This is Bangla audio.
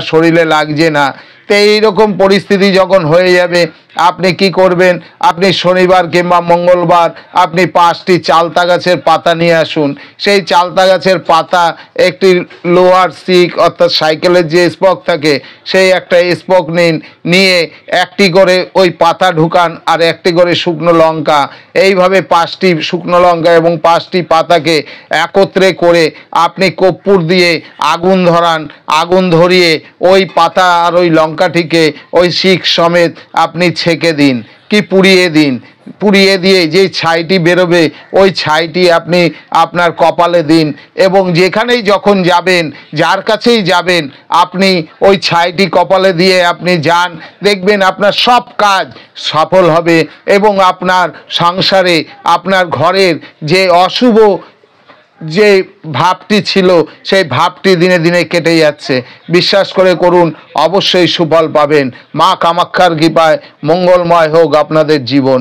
শরীরে লাগছে না। তো এইরকম পরিস্থিতি যখন হয়ে যাবে আপনি কি করবেন, আপনি শনিবার কিংবা মঙ্গলবার আপনি 5টি চালতা গাছের পাতা নিয়ে আসুন। সেই চালতা গাছের পাতা একটি লোহার স্টিক অর্থাৎ সাইকেলের যে স্পক থাকে সেই একটা স্পক নিন, নিয়ে একটি করে ওই পাতা ঢুকান আর একটি করে শুকনো লঙ্কা, এইভাবে 5টি শুকনো লঙ্কা এবং 5টি পাতাকে একত্রে করে আপনি কর্পূর দিয়ে আগুন ধরান। আগুন ধরিয়ে ওই পাতা আর ওই লঙ্কাটিকে ওই শিক সমেত আপনি ছেঁকে দিন কি পুড়িয়ে দিন। পুড়িয়ে দিয়ে যে ছাইটি বেরোবে ওই ছাইটি আপনি আপনার কপালে দিন এবং যেখানেই যখন যাবেন, যার কাছেই যাবেন, আপনি ওই ছাইটি কপালে দিয়ে আপনি যান, দেখবেন আপনার সব কাজ সফল হবে এবং আপনার সংসারে আপনার ঘরের যে অশুভ যে ভাবটি ছিল সেই ভাবটি দিনে দিনে কেটে যাচ্ছে। বিশ্বাস করে করুন, অবশ্যই সুফল পাবেন। মা কামাখ্যার কৃপায় মঙ্গলময় হোক আপনাদের জীবন।